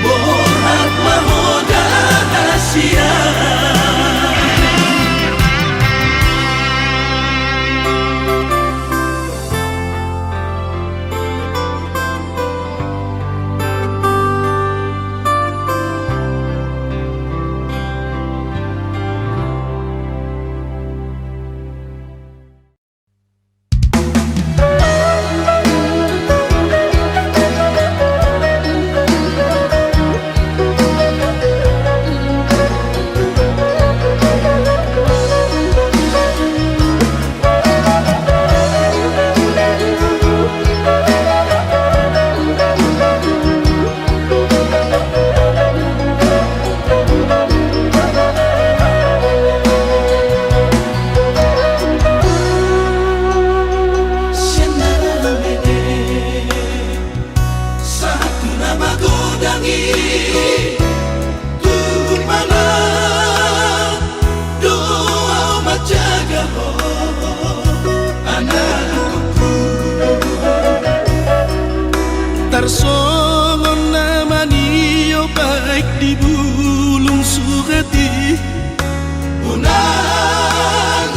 Borhat Mahoda Asia.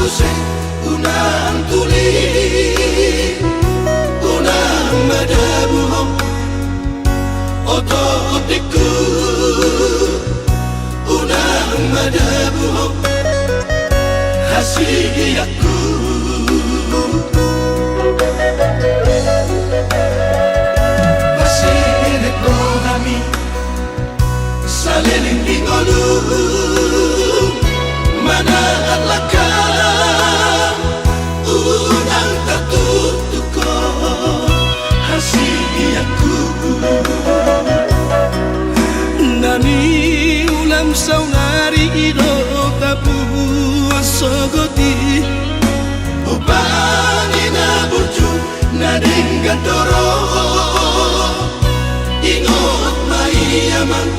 se unang tuli unang madabuhong oto otiku unang madabuhong hasiyaku masih ko kami saliling ingolu mana laka unang tatutuko hasiyaku nani ulam saunari ido tapu asogoti ubani na burju na dengadoro ingot mai aman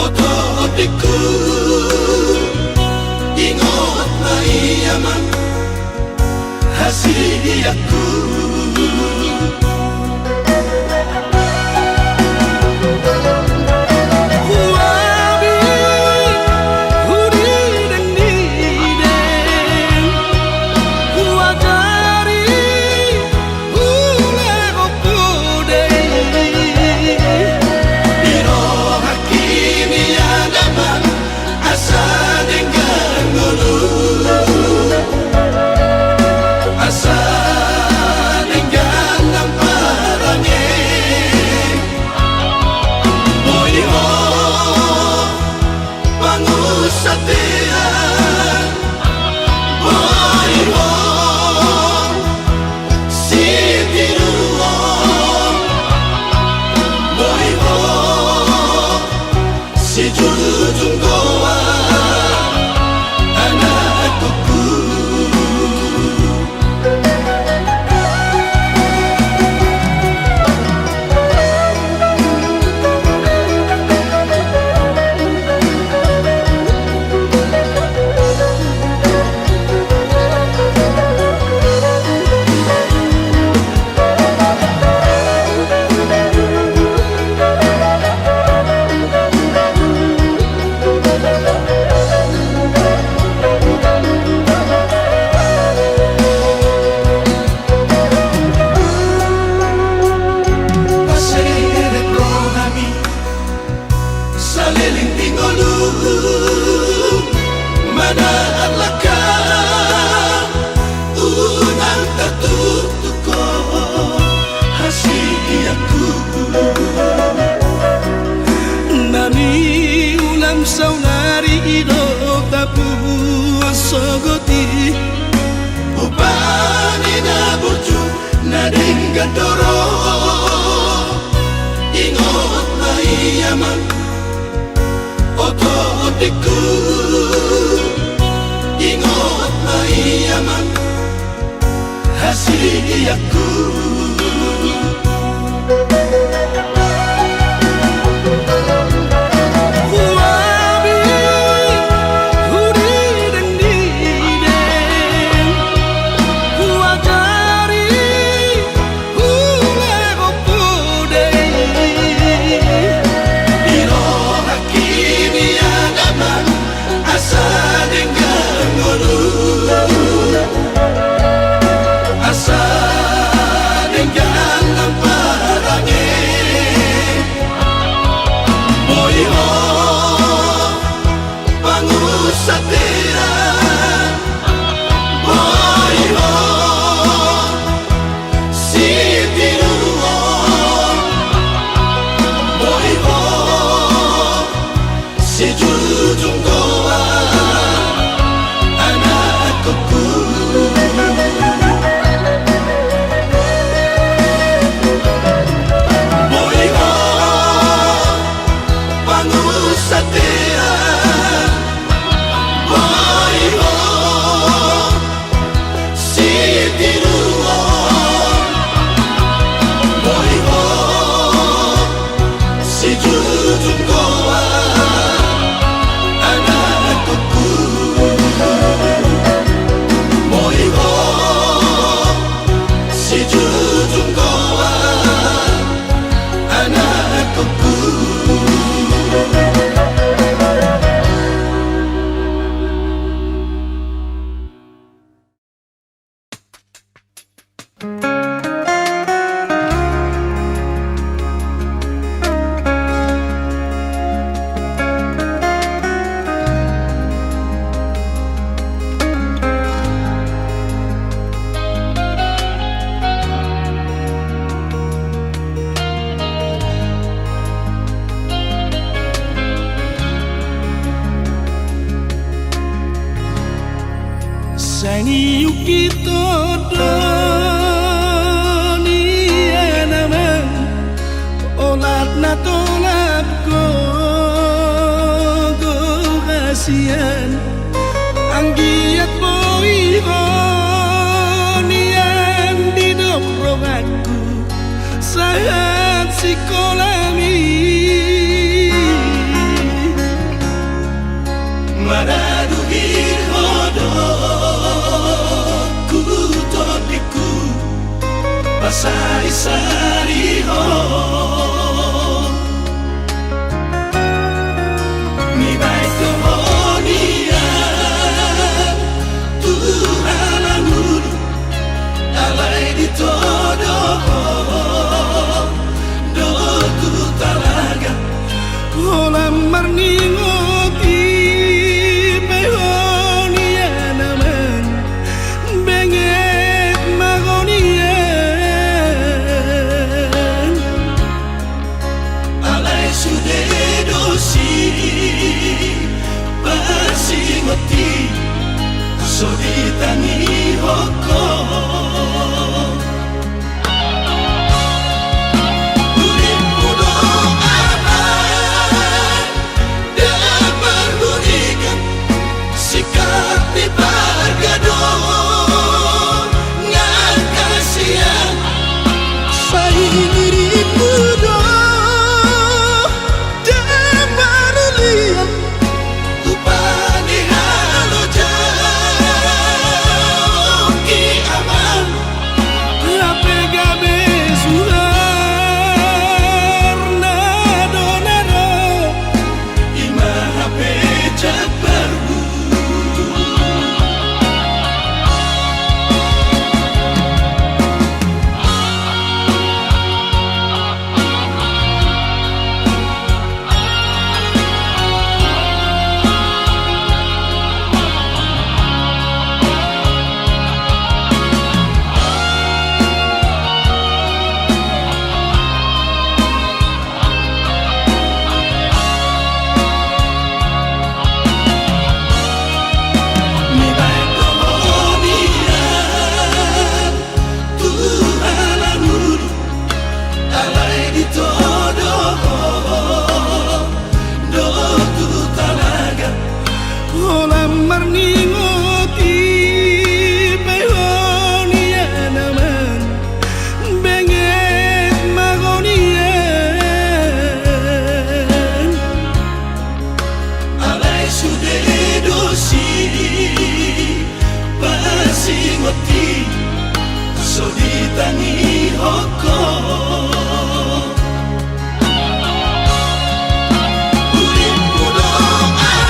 oto otiku ingot mai aman hasiyaku saunari ido tapu asogoti ubani na burju na dengadoro ingot mai aman oto otiku ingot mai aman hasiyaku Satya, Seni yuki todo ni anaman olat na tolap ko kasihan anggiat boy nian di dobroganku saat sikolami maradu hirhodo ku todiku pasari-sari ho mi baik kemudian Tuhan anguru alai di todo doku talaga kolam marningoti behonia naman benget magonian alai sude dosi pasingoti soditani hoko Soditani hoko urip kudu aman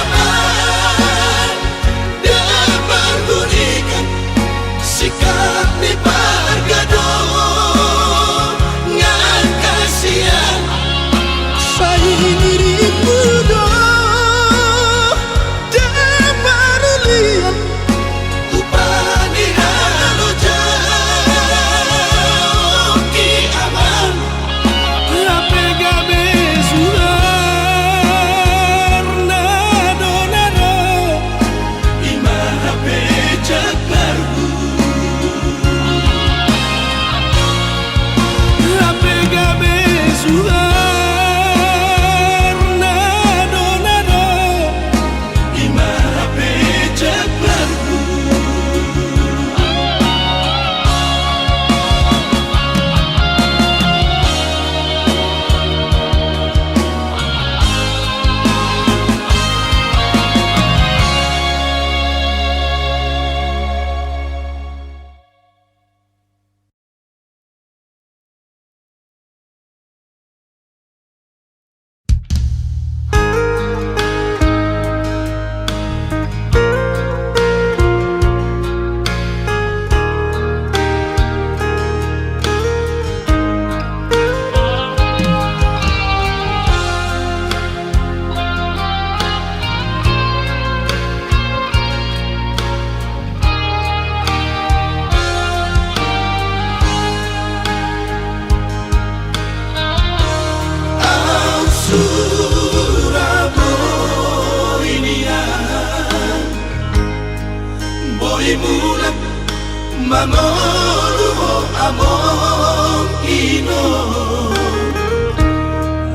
Mangoluho among ino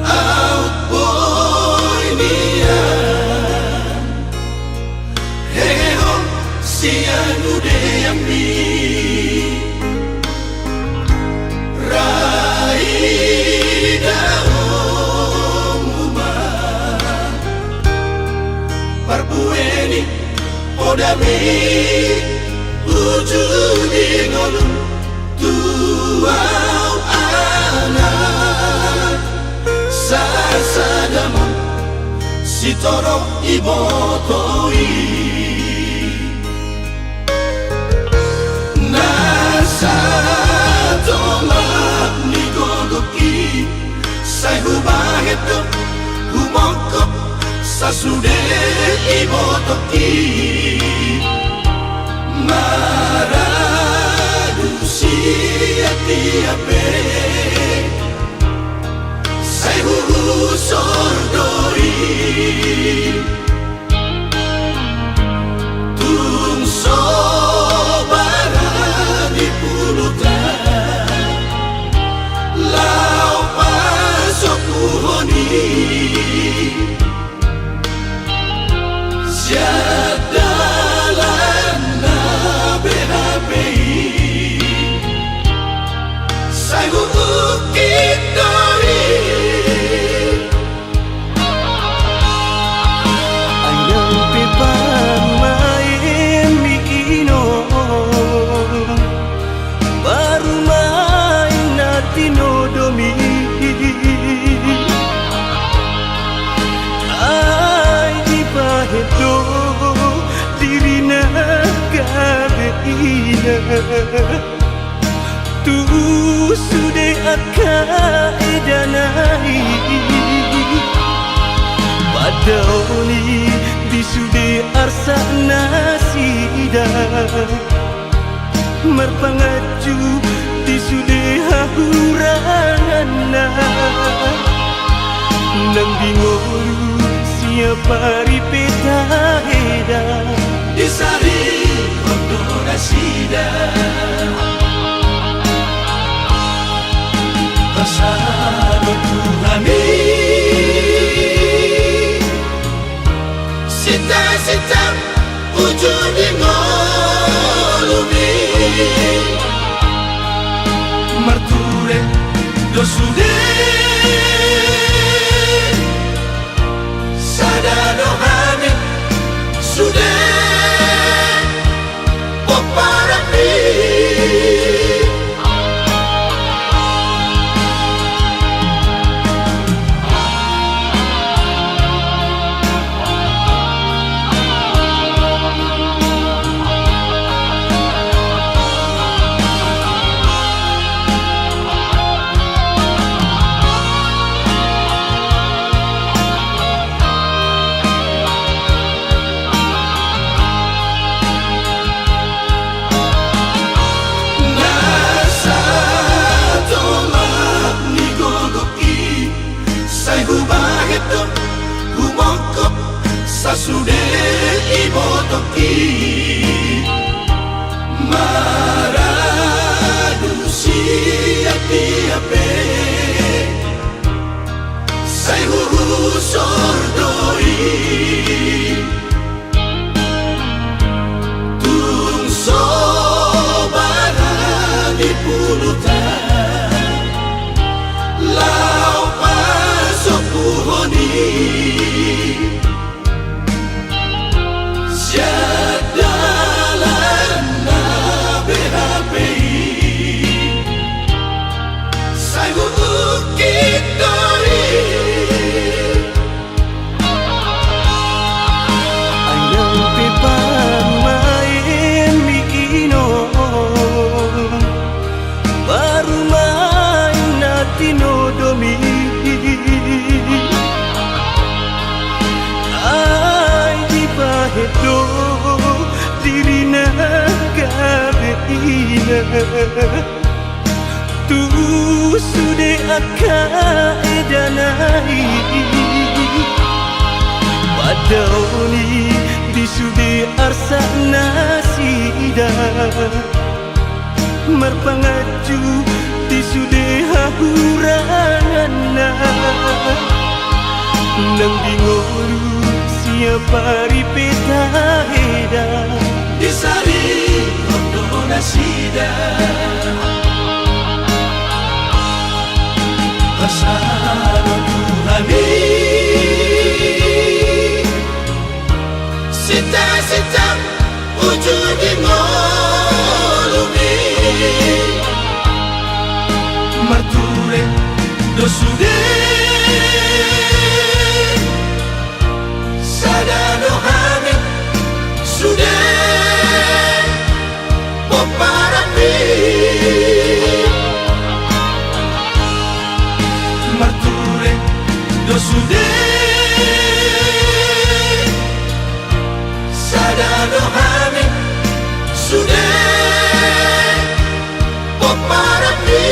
Out boy niya Heho siyan udeyambi Raida omuma Parbueni podami Ujudi ngolu tuau anak Sasadamu sitoro ibotoi Nasa tolak nigogoki Sai hubaheto humongkop Sasude ibotoki Maradusi ati-ape Sai sordoi Tung sobara di pulutan Lau pasok puhoni Siadalan na BHPI Sai ukit doi Ayang pipan main mikino Baru main natino domi Ay di pahedo dirina gabeina Tu sude akka edanai Padauni di sude arsa nasida Merpangaju di sude hahurana Nang bingolu siapa ripeta heda Disari Kondora sida Pasado Tuhani Sita-sita ujung di ngolumi Marture dosude Sadado hamid sudah Poparapi Sasude ibotoki Maradusi ati-ape Sai sordoi Tung sobara di pulutan Lau pasok puhoni Siadalan na BHPI Sai ukit doi Ayang pipan main mikino Baru main natino domi Ay di pahedo dirina gabeina Tu sude akka edanai Padauni di sude arsa nasida marpangaju di sudeha huranana nang dingolu siapa ripeta eda Disari Ondo Nasida Pasano Tuhani Sita-sita ujung di ngolumi Marture dosude Sadano hami sudah Poparapi Marture dosude Sadano hami sudah Poparapi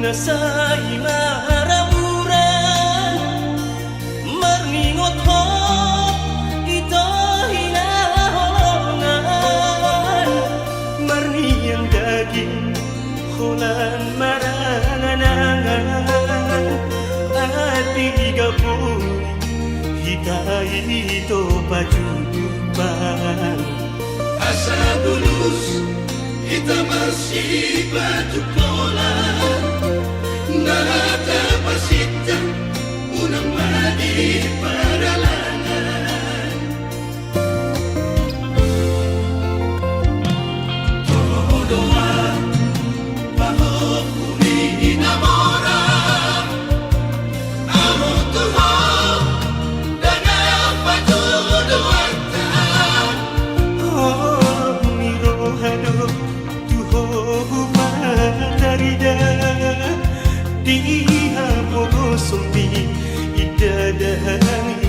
Nasai maraburan marningot ho ito hinaholongan marniyang daging hulan maranganangan at igapoy hitay ito pajudupan Asa bulus kita masih batu pola Nada pasita unang madi paralangan Todoa Pahok kuni inamora Amo tuho Dana pajuduanta Oh mirohado tuho matarida Diha mo sumbi idadahang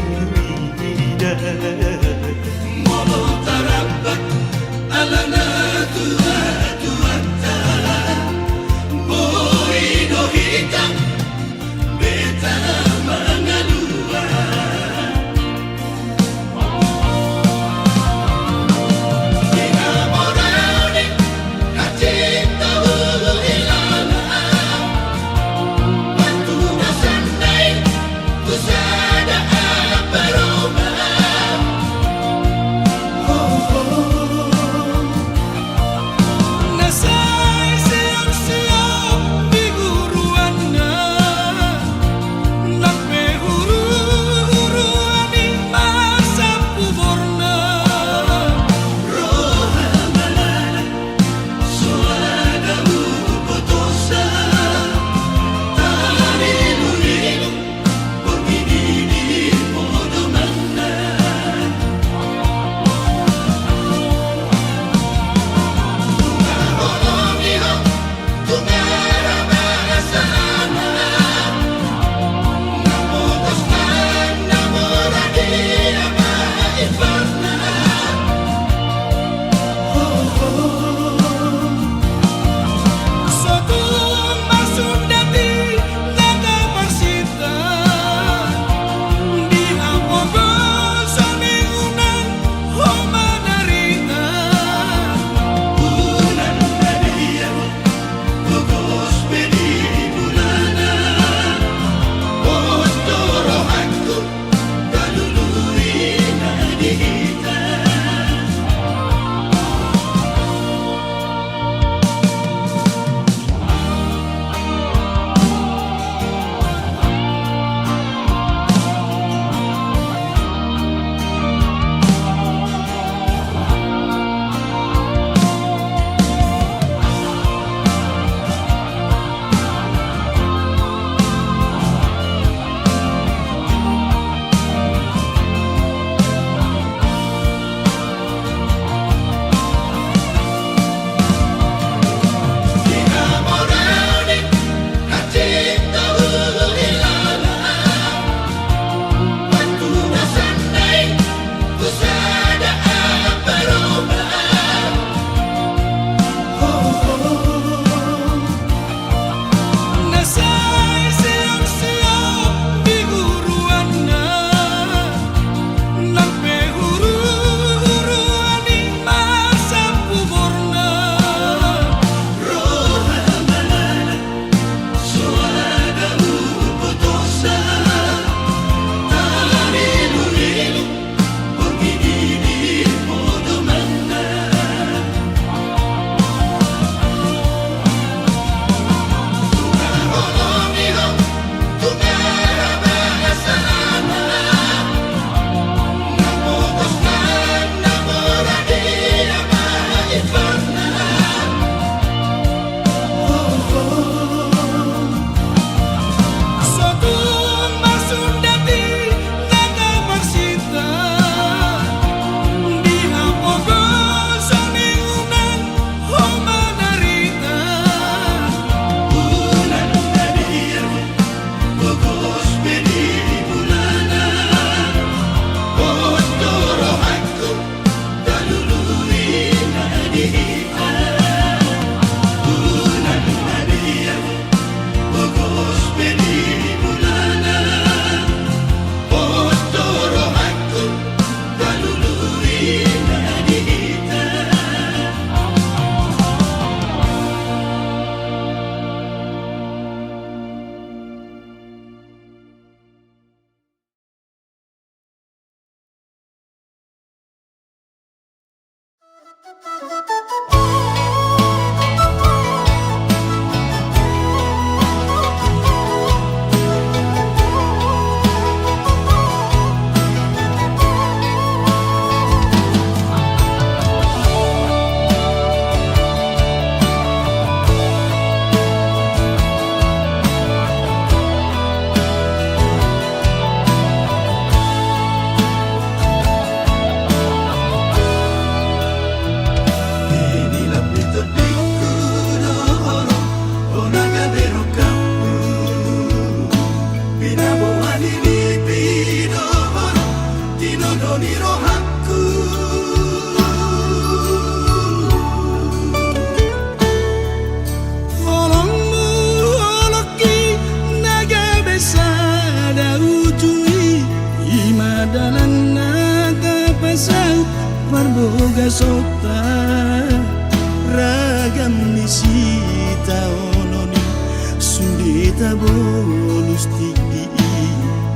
bolus tigdi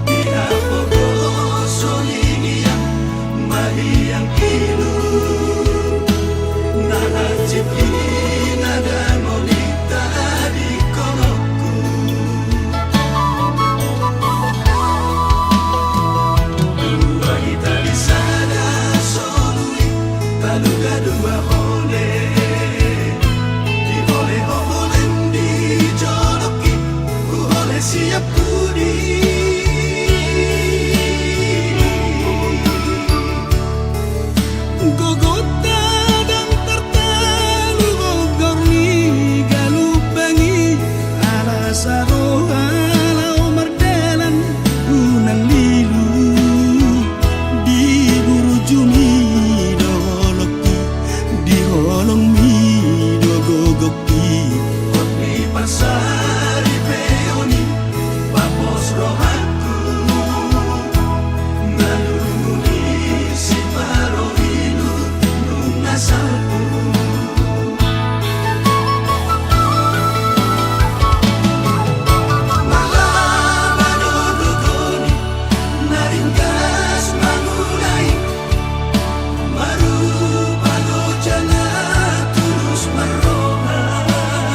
Pinapogo solingiang mahiyang ilu Nahajib nada molita di kolokku Dua kita di sana solui Taluga dua oleh Di oleh oleh di joloki Ku oleh siap kudi Gogota dan tertalu gogorni galupangi ala saro alau mardalan unang lilu di burujumi dolokki di holong mi dogogoki Kotni pasari peoni Papos rohaku Naluni si paro ilu Nungasalku Malabado dogoni Naringgas mangulai Marupado jana tulus marohan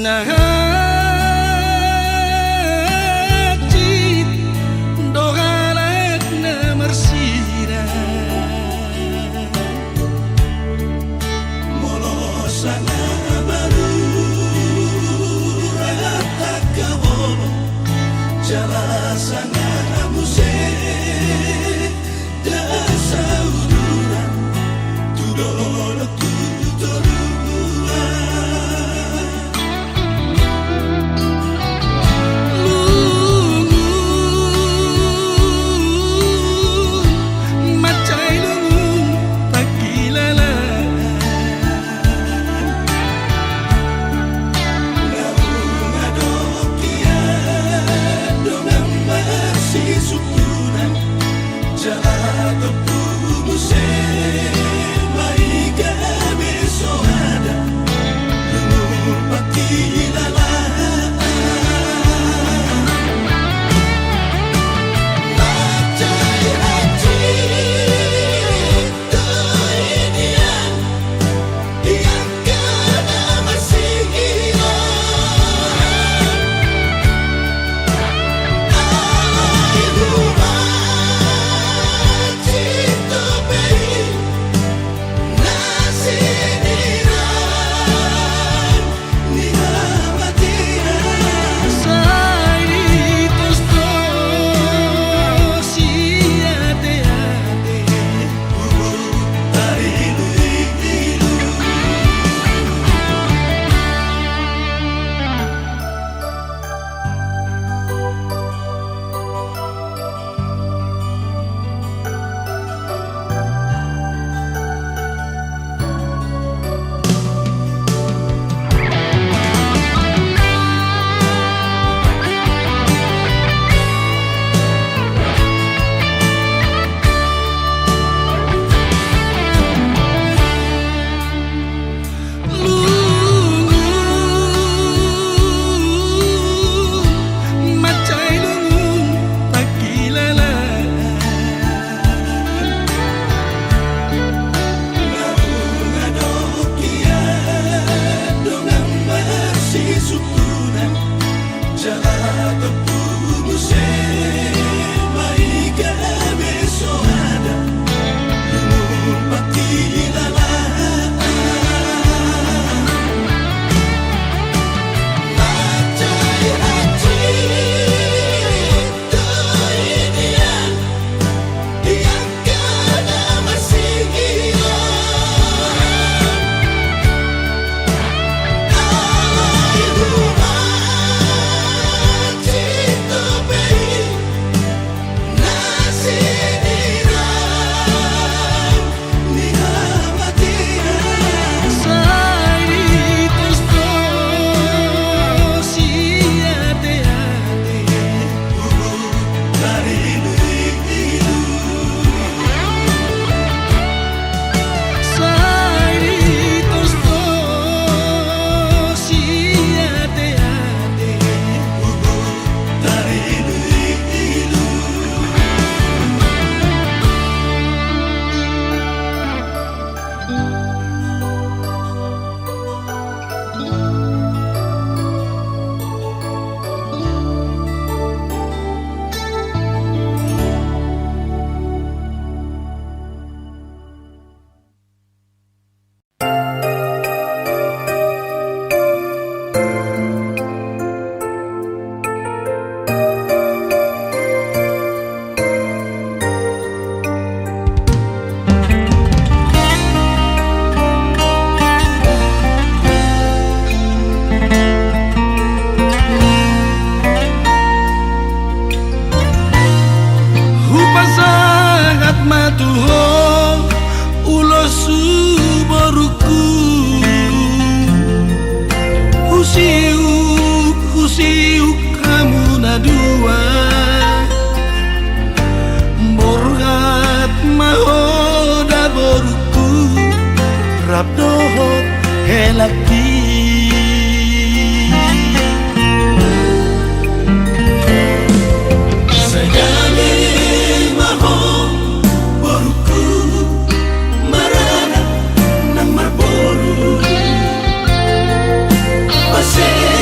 Nahajit dogalak na marsira Molosana baru Rahat kabolo Jalasana muse Dasaudura Tudolo tudolua Macay lungun pagkilala dohot helaki Segala mahom boruku marana nang marboru Pasir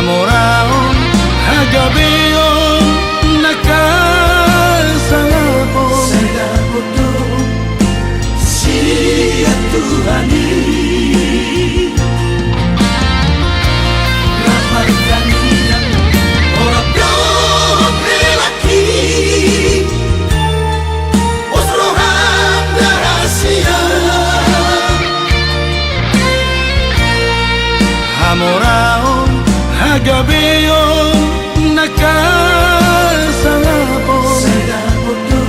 Hamoraon hagabeon nakasalapon Sagaboto siya Tuhani Ramai kanilang orang dobre laki Osrohan rahasia Hamoraon hagabeon nakasalapon Sagaboto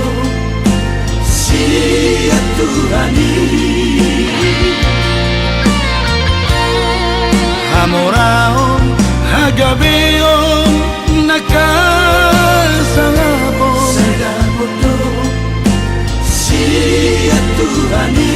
siya Tuhani Hamoraon hagabeon nakasalapon Sagaboto siya Tuhani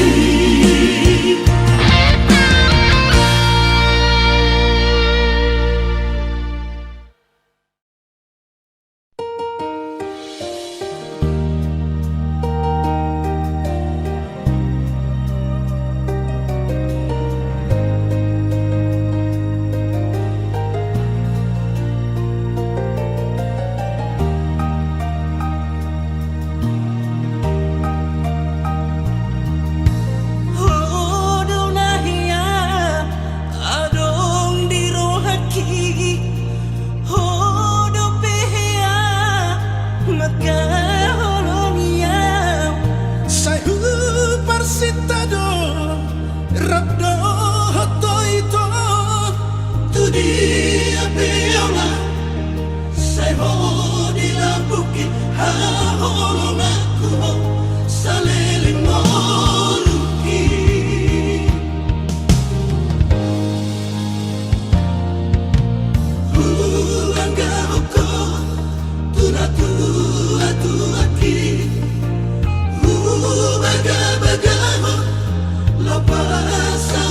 Baga-baga mo, lapasa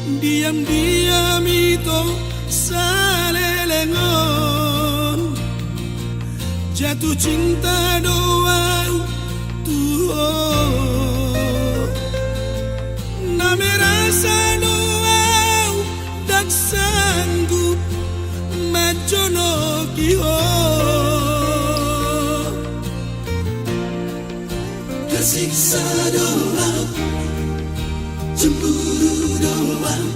Diam-diam itu salelengon, jatuh cinta doang tuh, name rasa doang tak sanggup majono kiho. Tersiksa doang, cemburu doang,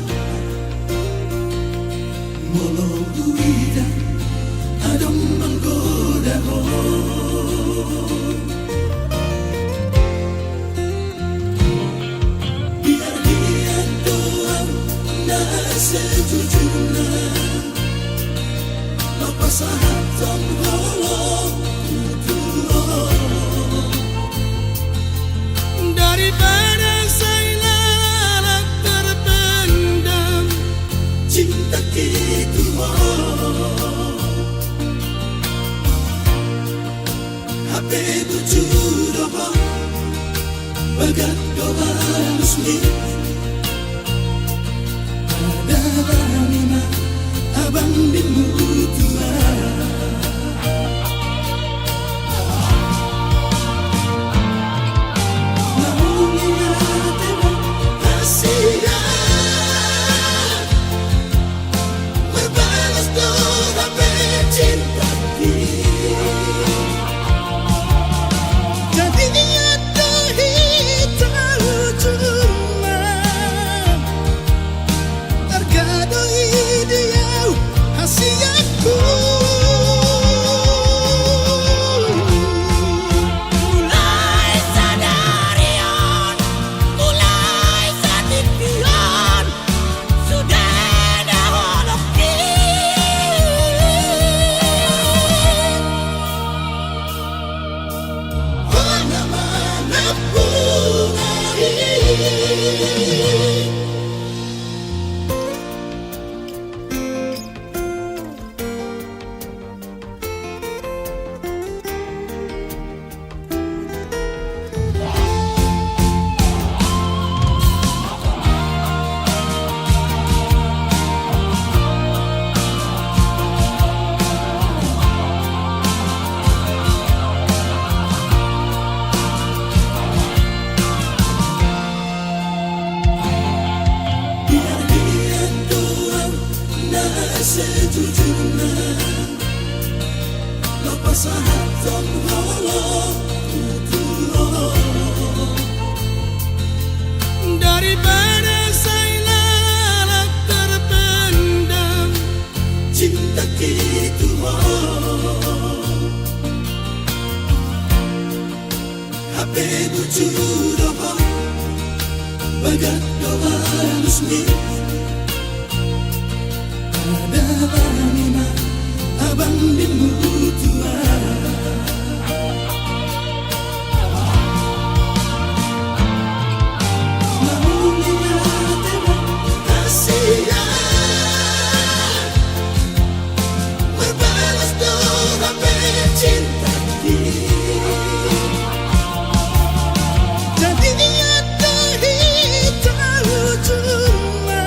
molo uida adong menggoda biar dia doang nah sejujurnya lepas hatong holong daripada saya lalat terpendam cinta gitu HP tujuh doa bagat doa musmi ada lima abang bimu tua namun ingat emang kasihan berbalas doa cinta jadi nyata hitam cuma terkadang dia hasiaku mulai sadarian mulai satipian sudah daholokin mana-mana pun biar dia doang nah sejujurnya lepas hatong holong daripada saya lalat terpendam cinta gitu HP tujuh doa bagat doa musmi ada lima abang bimu tua namun ingat emang kasihan berbalas doa cinta jadi nyata hitam cuma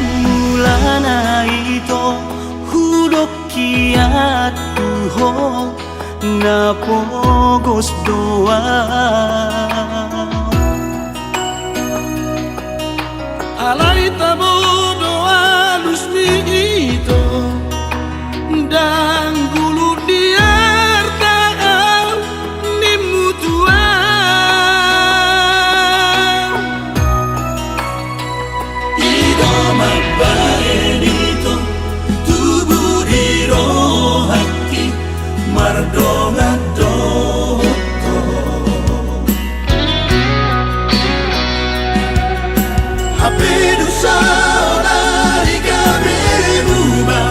mulana ito hudok kiat tuho na pogos doa alay tabo doa lusmi ito dan gulu diar taau ni mutua Ido magbaenito tubuh di roh hati mardonga doto Hapedu saudari kami berubah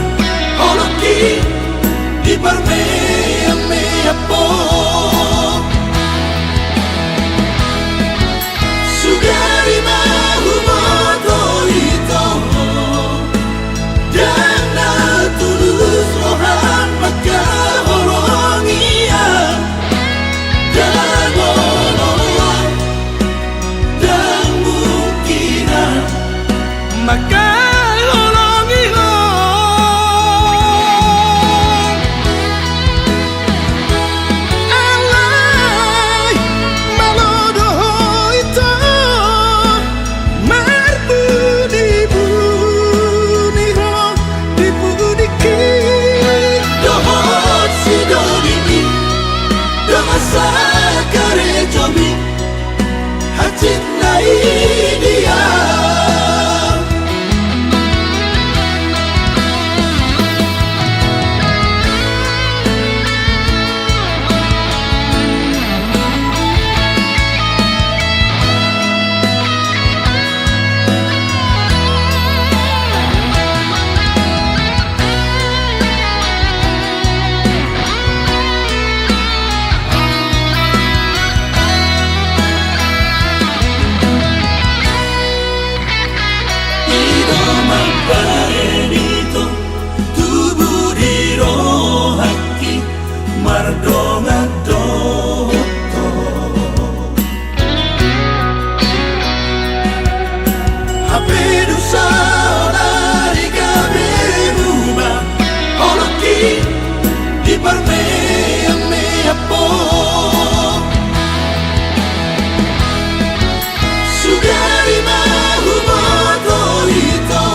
Holoki di parmea mea po Sugari mahu moto ito Dana tulus rohan maka horongia Dan nolong dan mungkinan maka holongi ho alay malodo ito marbudi buni ho dibudi ki Dohot si dogimi Damasa kare jomi Hacit na idia Ido magbaenito tubuh di roh hati mardonga doto Hapedu saudari kami berubah Holoki di parmea mea po Sugari mahu moto ito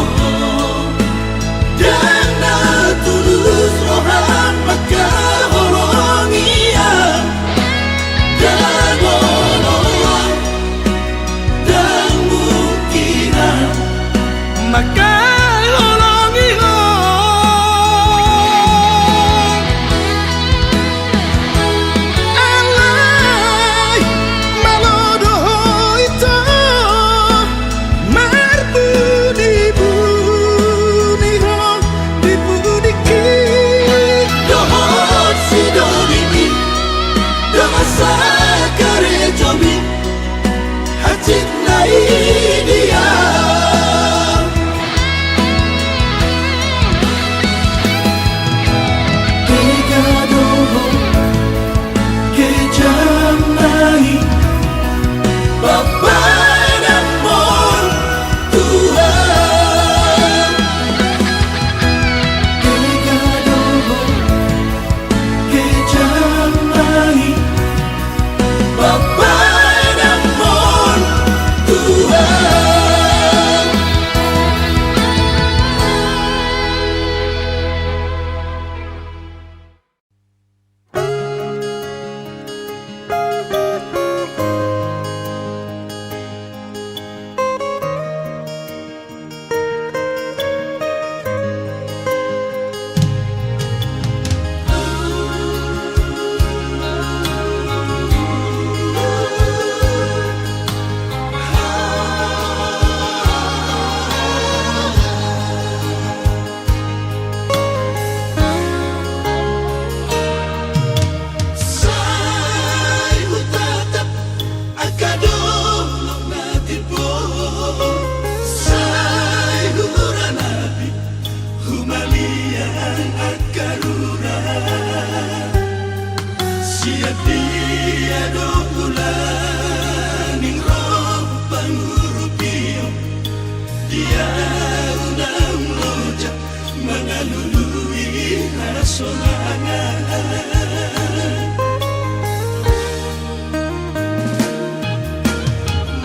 sonangan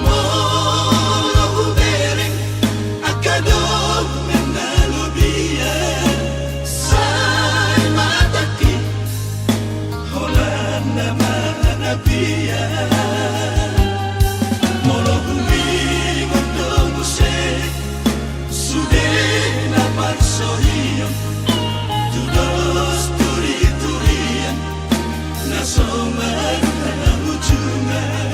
Molo bereng akadong menalubian Say mataki holan naman nabiyan Molo humingon dong usay Sudah napar sohiyon Tudos turi-turian Nasoman na ujungan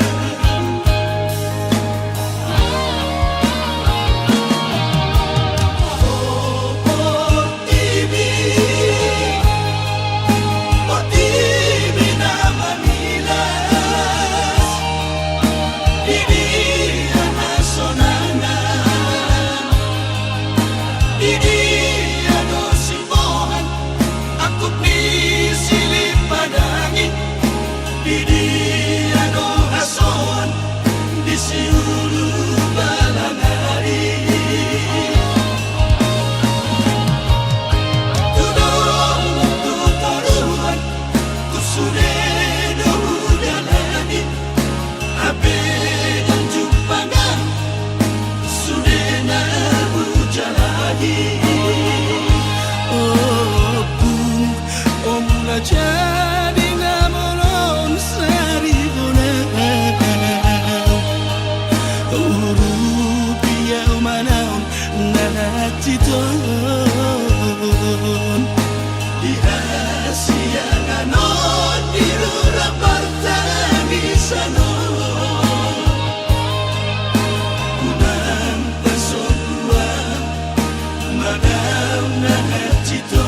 O-TV na Manilas Ini ang nasonangan Ini ano simbohan Ako ni silip padangin Ini ano ason Di siulu balangari Tudong tutoruan Kusunedo udalani Abe dan jumpangan Sudena ujalani Oh pun om la jadi namonon saribona Urupia manaon nanaciton Dihasiangan on dirura partangisano Unang pasokuan Madaw na hatito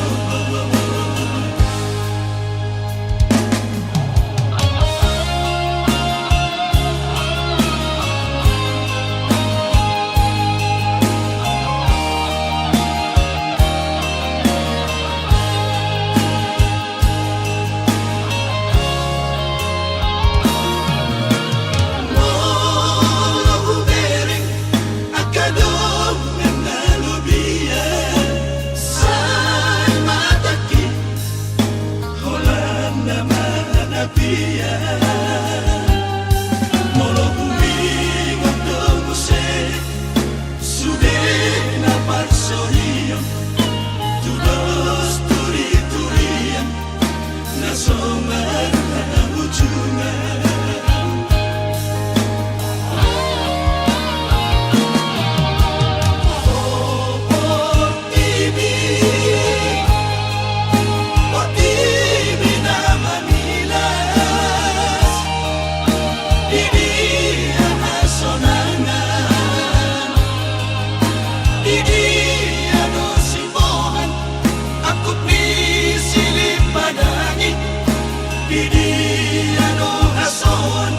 Molo bereng akadong menalubian Say mataki holan naman nabiyan Molo humingon dong usay Sudah napar sohiyon Tudos turi-turian Nasoman na ujungan O-TV na Manilas Ini ang sonangan Ini ano simbohan Ako ni silip padangin Ini ano ason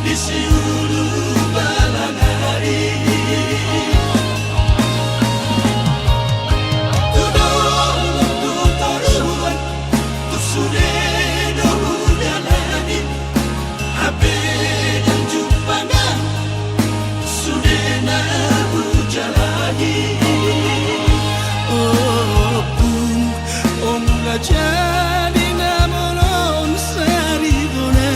Di siulu balangari Tudong tutoruan Kusunedo udalani Abe dan jumpangan Sudena ujalani Oh pun om la jadi namonon saribona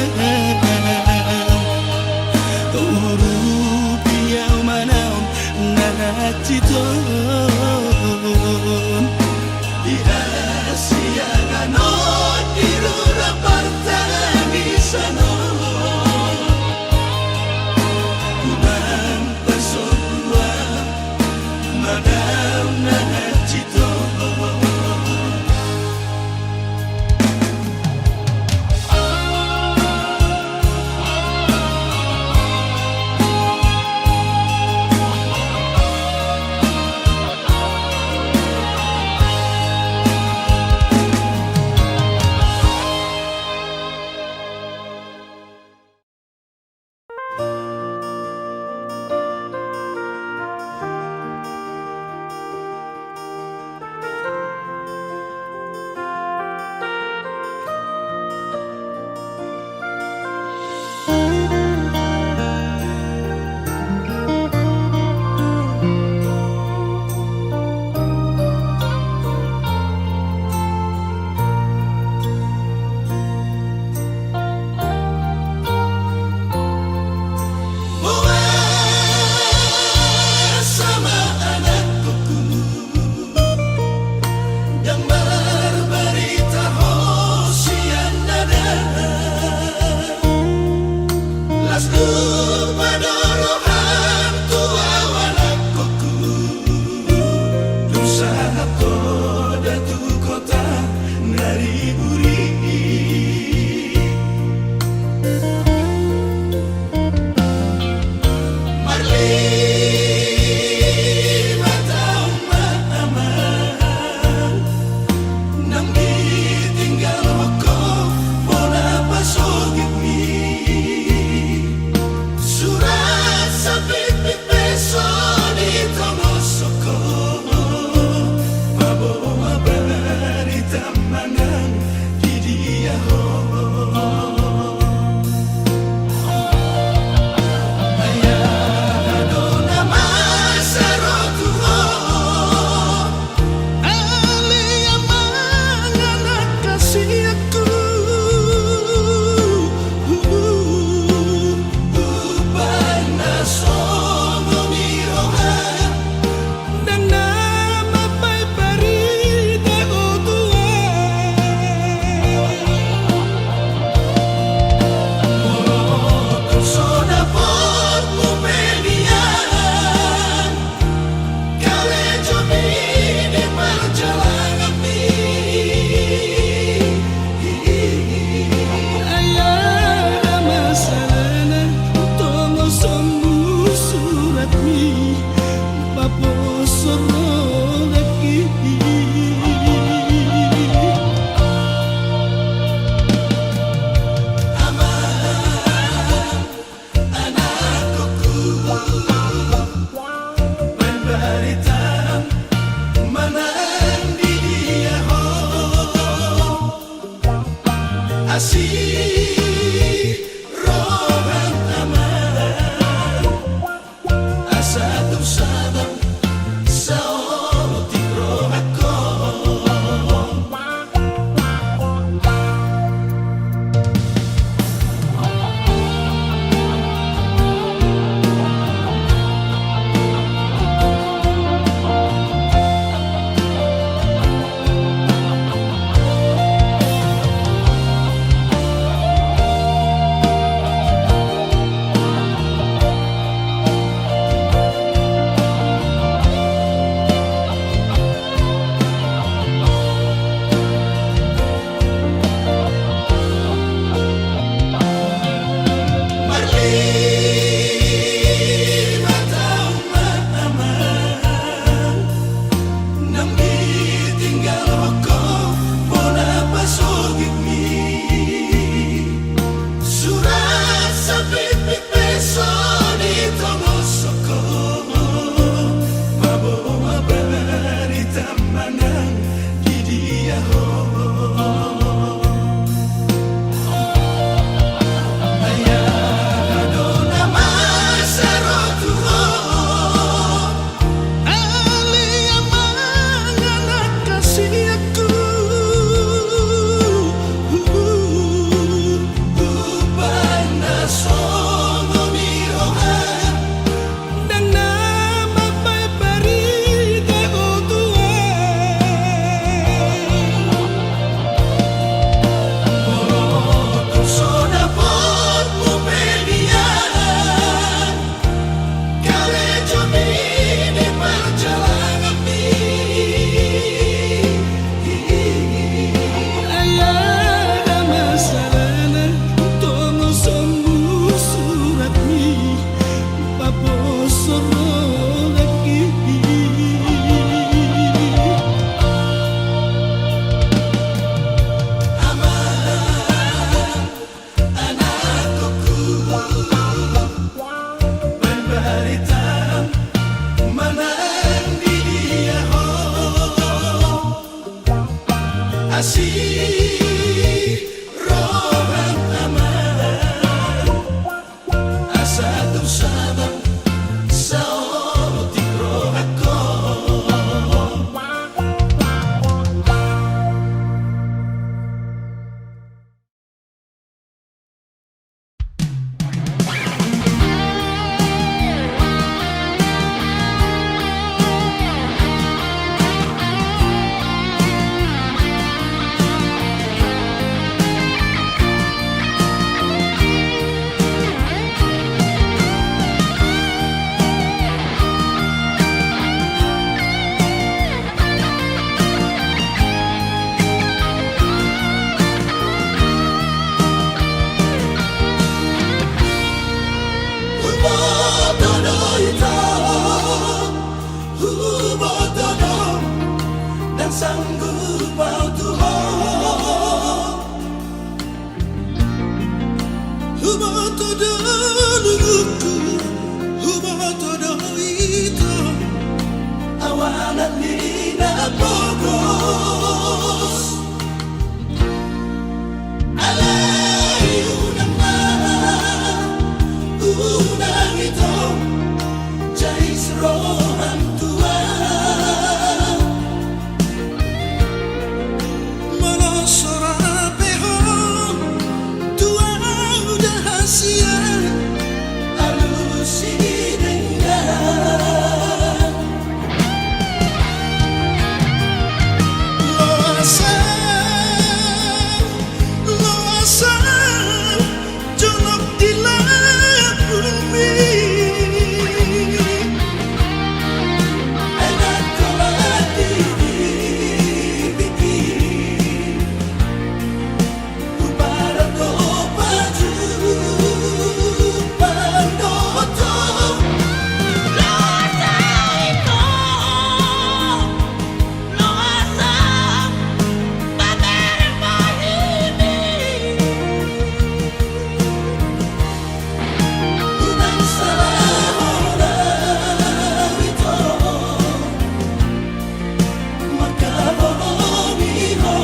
Urupia manaon nanaciton Dihasiangan on dirura partangisano Unang pasokuan Madaw na hatito Manalina Bogos Alayo naman unang ito Jais rohan tua Monosораpeho tua udah hasia alusi dengan loasan jonok di bumi enak telah dibikin para baju pandoto unang salah ito makabomiho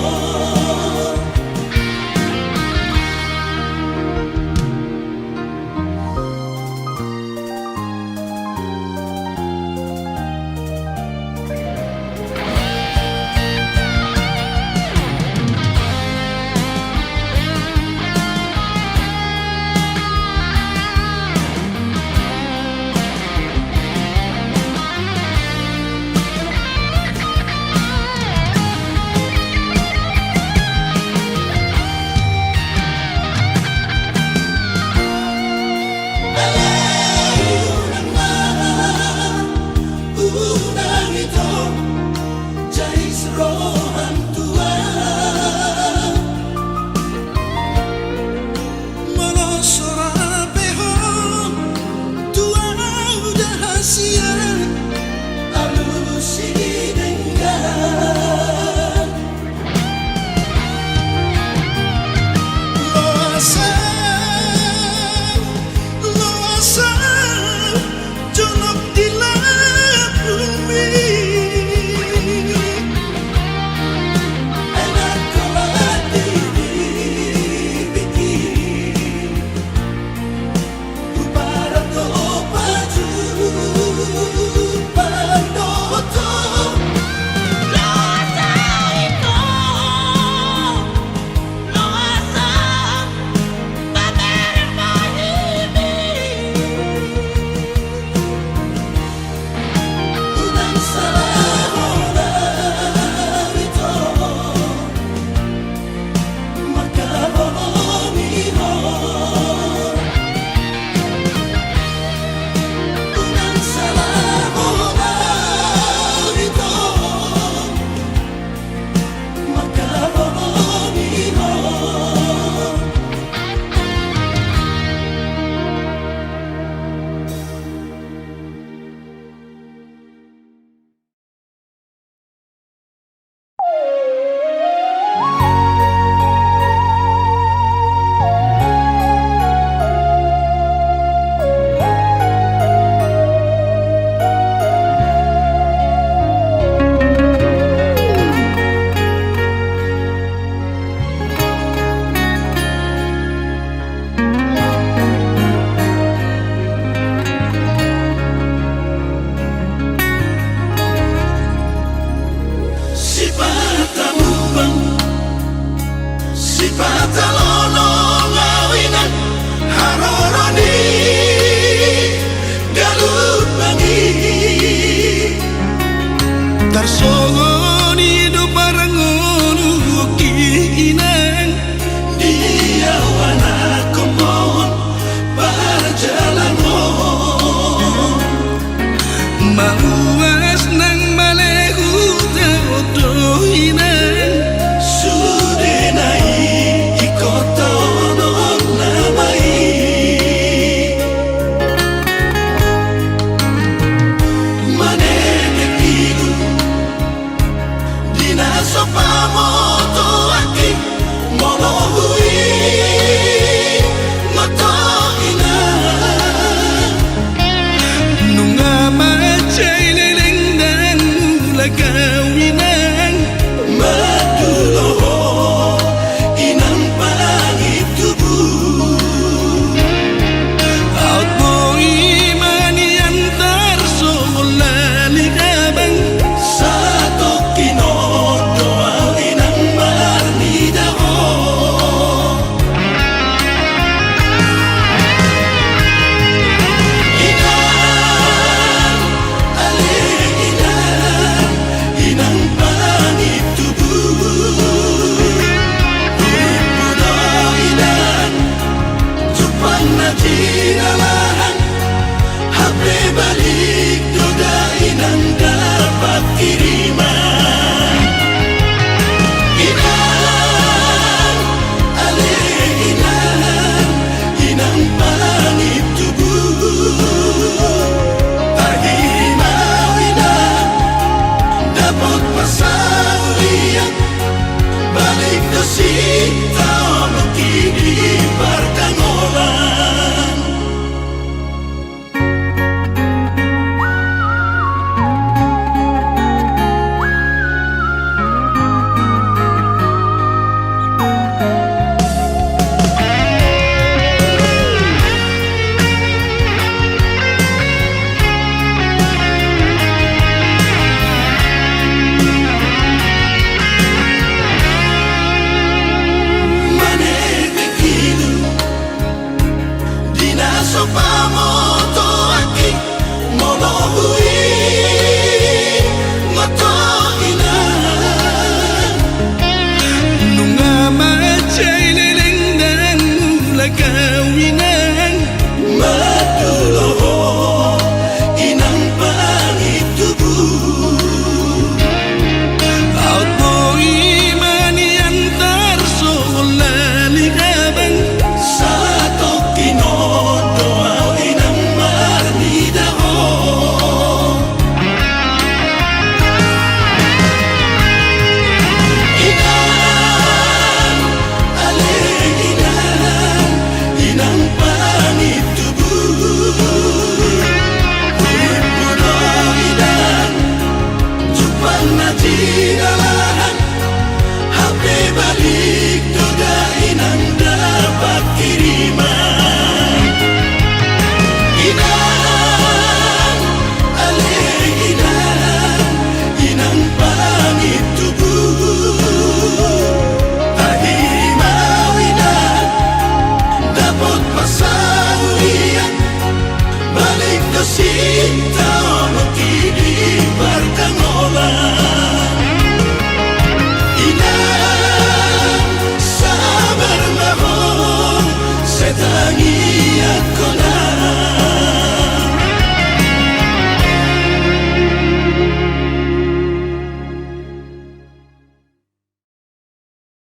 unang ito jais rohan tua monosораpeho tua udah hasia alusi dengan loasan jonok di bumi enak telah dibikin para baju pandoto unang salah ito makabomiho unang salah ito makabomiho Sipatalono ngawinan haroroni galut bangi Tarsongon hidup bareng ngono kinan dia wana kumon berjalan mau